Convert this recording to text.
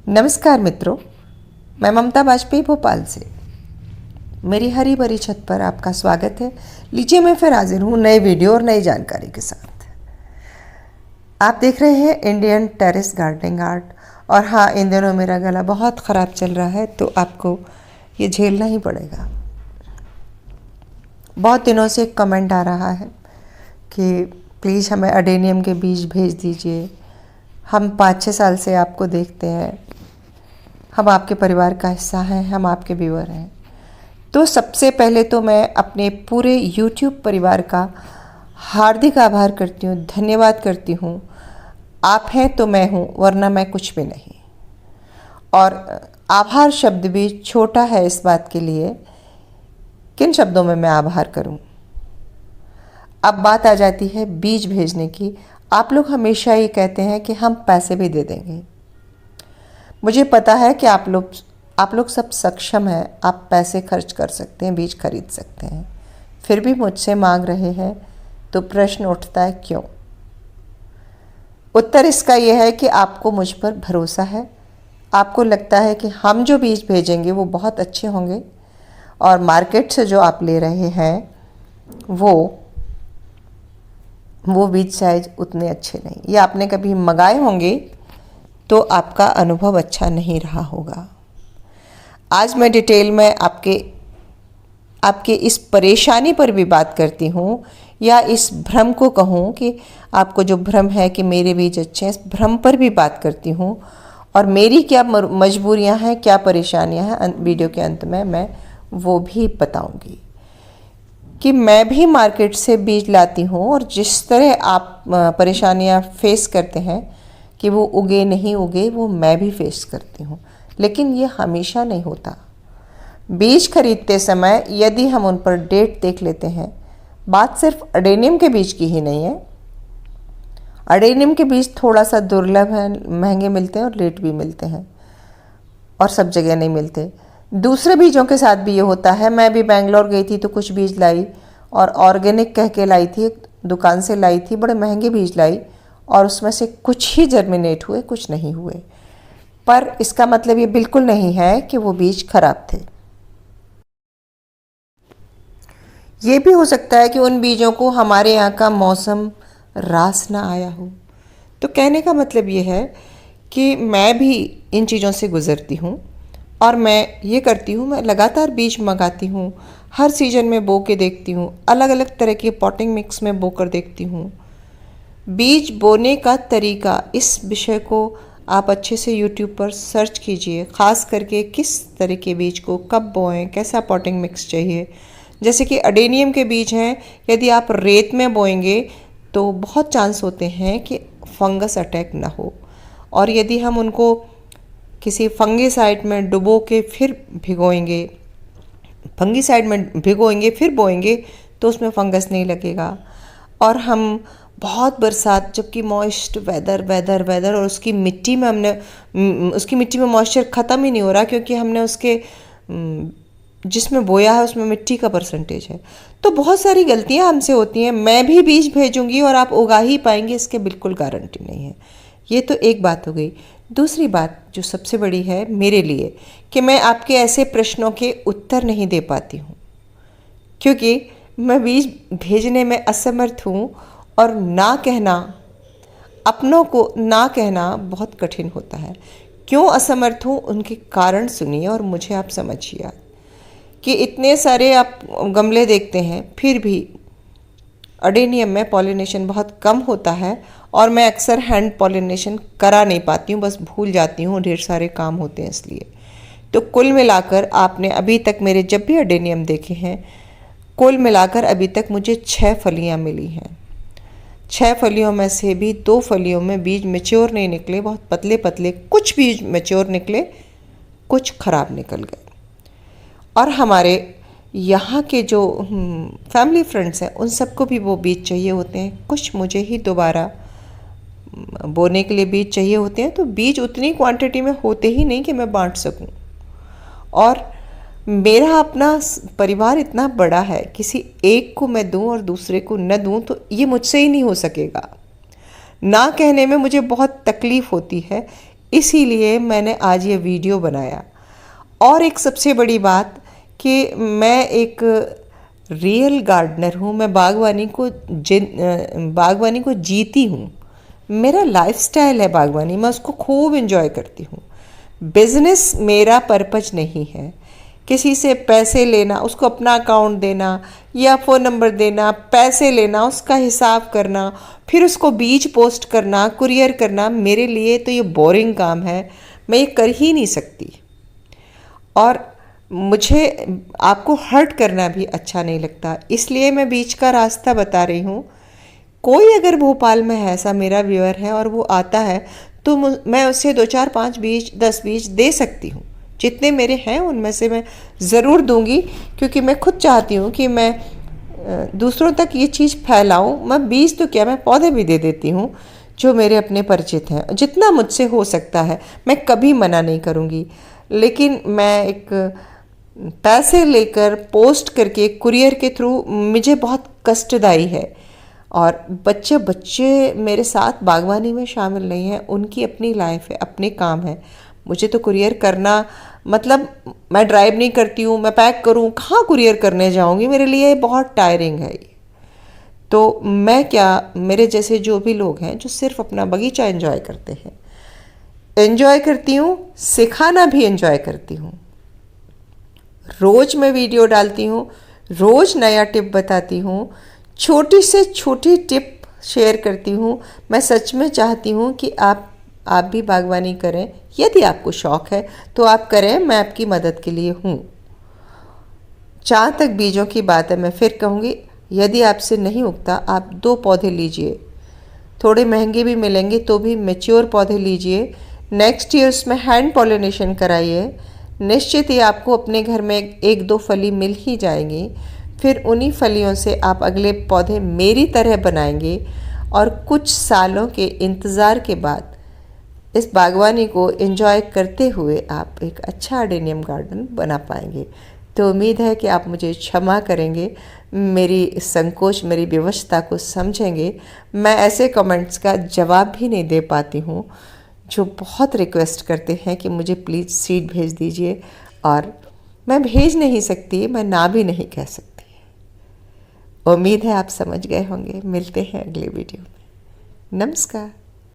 नमस्कार मित्रों, मैं ममता बाजपेयी भोपाल से। मेरी हरी भरी छत पर आपका स्वागत है। लीजिए, मैं फिर हाजिर हूँ नए वीडियो और नई जानकारी के साथ। आप देख रहे हैं इंडियन टेरेस गार्डनिंग आर्ट। और हाँ, इन दिनों मेरा गला बहुत ख़राब चल रहा है, तो आपको ये झेलना ही पड़ेगा। बहुत दिनों से एक कमेंट आ रहा है कि प्लीज़ हमें अडेनियम के बीज भेज दीजिए। हम 5-6 साल से आपको देखते हैं, हम आपके परिवार का हिस्सा हैं, हम आपके व्यूअर हैं। तो सबसे पहले तो मैं अपने पूरे YouTube परिवार का हार्दिक आभार करती हूँ, धन्यवाद करती हूँ। आप हैं तो मैं हूँ, वरना मैं कुछ भी नहीं। और आभार शब्द भी छोटा है इस बात के लिए, किन शब्दों में मैं आभार करूँ। अब बात आ जाती है बीज भेजने की। आप लोग हमेशा ये कहते हैं कि हम पैसे भी दे देंगे। मुझे पता है कि आप लोग सब सक्षम हैं, आप पैसे खर्च कर सकते हैं, बीज खरीद सकते हैं, फिर भी मुझसे मांग रहे हैं। तो प्रश्न उठता है, क्यों? उत्तर इसका यह है कि आपको मुझ पर भरोसा है। आपको लगता है कि हम जो बीज भेजेंगे वो बहुत अच्छे होंगे, और मार्केट से जो आप ले रहे हैं वो बीज शायद उतने अच्छे नहीं, या आपने कभी मंगाए होंगे तो आपका अनुभव अच्छा नहीं रहा होगा। आज मैं डिटेल में आपके इस परेशानी पर भी बात करती हूँ, या इस भ्रम को कहूँ कि आपको जो भ्रम है कि मेरे बीज अच्छे हैं, इस भ्रम पर भी बात करती हूँ। और मेरी क्या मजबूरियाँ हैं, क्या परेशानियाँ हैं, वीडियो के अंत में मैं वो भी बताऊँगी कि मैं भी मार्केट से बीज लाती हूँ, और जिस तरह आप परेशानियाँ फेस करते हैं कि वो उगे नहीं उगे, वो मैं भी फेस करती हूँ। लेकिन ये हमेशा नहीं होता। बीज खरीदते समय यदि हम उन पर डेट देख लेते हैं, बात सिर्फ अडेनियम के बीज की ही नहीं है। अडेनियम के बीज थोड़ा सा दुर्लभ है, महंगे मिलते हैं और लेट भी मिलते हैं, और सब जगह नहीं मिलते। दूसरे बीजों के साथ भी ये होता है। मैं भी बेंगलोर गई थी तो कुछ बीज लाई, और ऑर्गेनिक कह के लाई थी, दुकान से लाई थी, बड़े महंगे बीज लाई, और उसमें से कुछ ही जर्मिनेट हुए, कुछ नहीं हुए। पर इसका मतलब ये बिल्कुल नहीं है कि वो बीज खराब थे। ये भी हो सकता है कि उन बीजों को हमारे यहाँ का मौसम रास ना आया हो। तो कहने का मतलब ये है कि मैं भी इन चीज़ों से गुज़रती हूँ, और मैं ये करती हूँ, मैं लगातार बीज मंगाती हूँ। हर सीज़न में बो के देखती हूँ, अलग अलग तरह के पॉटिंग मिक्स में बो कर देखती हूँ। बीज बोने का तरीका, इस विषय को आप अच्छे से YouTube पर सर्च कीजिए, ख़ास करके किस तरह के बीज को कब बोएं, कैसा पॉटिंग मिक्स चाहिए। जैसे कि अडेनियम के बीज हैं, यदि आप रेत में बोएंगे तो बहुत चांस होते हैं कि फंगस अटैक ना हो, और यदि हम उनको किसी फंगीसाइड में डुबो के फिर भिगोएंगे, फंगीसाइड में भिगोएंगे फिर बोएंगे, तो उसमें फंगस नहीं लगेगा। और हम बहुत बरसात, जबकि मॉइस्ट वेदर और उसकी मिट्टी में मॉइस्चर ख़त्म ही नहीं हो रहा, क्योंकि हमने उसके जिसमें बोया है उसमें मिट्टी का परसेंटेज है। तो बहुत सारी गलतियां हमसे होती हैं। मैं भी बीज भेजूंगी और आप उगा ही पाएंगे, इसके बिल्कुल गारंटी नहीं है। ये तो एक बात हो गई। दूसरी बात जो सबसे बड़ी है मेरे लिए, कि मैं आपके ऐसे प्रश्नों के उत्तर नहीं दे पाती हूँ, क्योंकि मैं बीज भेजने में असमर्थ हूँ, और ना कहना, अपनों को ना कहना बहुत कठिन होता है। क्यों असमर्थ हूँ, उनके कारण सुनिए और मुझे आप समझिए कि इतने सारे आप गमले देखते हैं, फिर भी अडेनियम में पॉलिनेशन बहुत कम होता है, और मैं अक्सर हैंड पॉलिनेशन करा नहीं पाती हूँ, बस भूल जाती हूँ, ढेर सारे काम होते हैं इसलिए। तो कुल मिलाकर आपने अभी तक मेरे जब भी अडेनियम देखे हैं, कुल मिलाकर अभी तक मुझे 6 फलियाँ मिली हैं। 6 फलियों में से भी 2 फलियों में बीज मैच्योर नहीं निकले, बहुत पतले पतले, कुछ बीज मैच्योर निकले, कुछ खराब निकल गए। और हमारे यहाँ के जो फैमिली फ्रेंड्स हैं, उन सबको भी वो बीज चाहिए होते हैं। कुछ मुझे ही दोबारा बोने के लिए बीज चाहिए होते हैं। तो बीज उतनी क्वांटिटी में होते ही नहीं कि मैं बांट सकूं। और मेरा अपना परिवार इतना बड़ा है, किसी एक को मैं दूं और दूसरे को न दूं, तो ये मुझसे ही नहीं हो सकेगा। ना कहने में मुझे बहुत तकलीफ़ होती है। इसीलिए मैंने आज ये वीडियो बनाया। और एक सबसे बड़ी बात कि मैं एक रियल गार्डनर हूँ। मैं बागवानी को जीती हूँ। मेरा लाइफस्टाइल है बागवानी, मैं उसको खूब एंजॉय करती हूँ। बिजनेस मेरा पर्पज नहीं है किसी से पैसे लेना, उसको अपना अकाउंट देना या फ़ोन नंबर देना, पैसे लेना, उसका हिसाब करना, फिर उसको बीज पोस्ट करना, कुरियर करना। मेरे लिए तो ये बोरिंग काम है, मैं ये कर ही नहीं सकती। और मुझे आपको हर्ट करना भी अच्छा नहीं लगता, इसलिए मैं बीच का रास्ता बता रही हूँ। कोई अगर भोपाल में है, ऐसा मेरा व्यूअर है और वो आता है, तो मैं उससे 2 4 5 बीज 10 बीज दे सकती हूँ। जितने मेरे हैं उनमें से मैं ज़रूर दूंगी, क्योंकि मैं खुद चाहती हूँ कि मैं दूसरों तक ये चीज़ फैलाऊँ। मैं बीज तो क्या, मैं पौधे भी दे देती हूँ जो मेरे अपने परिचित हैं। जितना मुझसे हो सकता है मैं कभी मना नहीं करूँगी। लेकिन मैं एक पैसे लेकर पोस्ट करके कुरियर के थ्रू मुझे बहुत कष्टदायी है। और बच्चे मेरे साथ बागवानी में शामिल नहीं हैं, उनकी अपनी लाइफ है, अपने काम है। मुझे तो कुरियर करना मतलब, मैं ड्राइव नहीं करती हूँ, मैं पैक करूँ, कहाँ कुरियर करने जाऊँगी, मेरे लिए बहुत टायरिंग है ये। तो मैं क्या, मेरे जैसे जो भी लोग हैं जो सिर्फ अपना बगीचा एंजॉय करते हैं, एंजॉय करती हूँ, सिखाना भी एंजॉय करती हूँ। रोज़ मैं वीडियो डालती हूँ, रोज़ नया टिप बताती हूँ, छोटी से छोटी टिप शेयर करती हूँ। मैं सच में चाहती हूँ कि आप भी बागवानी करें। यदि आपको शौक़ है तो आप करें, मैं आपकी मदद के लिए हूँ। जहाँ तक बीजों की बात है, मैं फिर कहूँगी, यदि आपसे नहीं उगता, आप 2 पौधे लीजिए, थोड़े महंगे भी मिलेंगे तो भी मैच्योर पौधे लीजिए। नेक्स्ट ईयर उसमें हैंड पॉलिनेशन कराइए, निश्चित ही आपको अपने घर में 1-2 फली मिल ही जाएंगी। फिर उन्हीं फलियों से आप अगले पौधे मेरी तरह बनाएंगे और कुछ सालों के इंतज़ार के बाद इस बागवानी को एंजॉय करते हुए आप एक अच्छा अडेनियम गार्डन बना पाएंगे। तो उम्मीद है कि आप मुझे क्षमा करेंगे, मेरी संकोच, मेरी विवशता को समझेंगे। मैं ऐसे कमेंट्स का जवाब भी नहीं दे पाती हूँ जो बहुत रिक्वेस्ट करते हैं कि मुझे प्लीज़ सीड भेज दीजिए, और मैं भेज नहीं सकती, मैं ना भी नहीं कह सकती। उम्मीद है आप समझ गए होंगे। मिलते हैं अगले वीडियो में। नमस्कार।